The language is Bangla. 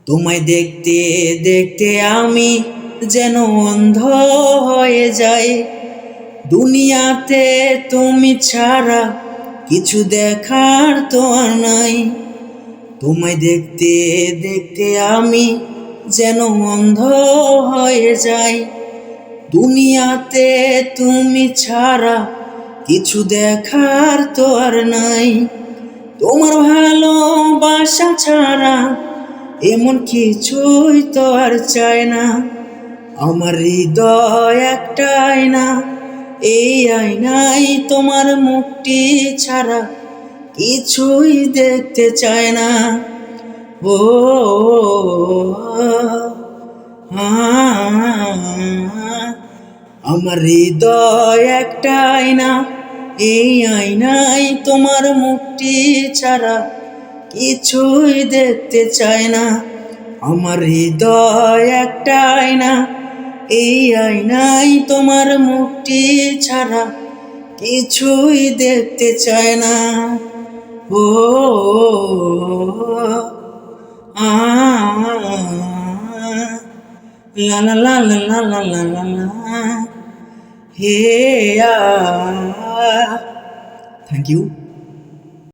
তোমায় দেখতে দেখতে আমি যেন অন্ধ হয়ে যাই। দুনিয়াতে তুমি ছাড়া কিছু দেখার তো আর নাই। তোমায় দেখতে দেখতে আমি যেন অন্ধ হয়ে যাই। দুনিয়াতে তুমি ছাড়া কিছু দেখার তো আর নাই। তোমার ভালোবাসা ছাড়া এমন কিছুই তো আর চায় না। আমার হৃদয় একটা আয়না, এই আয়নায় তোমার মুখটি ছাড়া কিছুই দেখতে চায় না। ও আমার হৃদয় একটা আয়না, এই আয়নায় তোমার মুখটি ছাড়া কিছুই দেখতে চায় না। আমার হৃদয় একটা আয়না, এই আয়নায় তোমার মুখটি ছাড়া কিছুই দেখতে চায় না। ও আ লা লা লা লা লা লা লা লা লা হে আ। Thank you.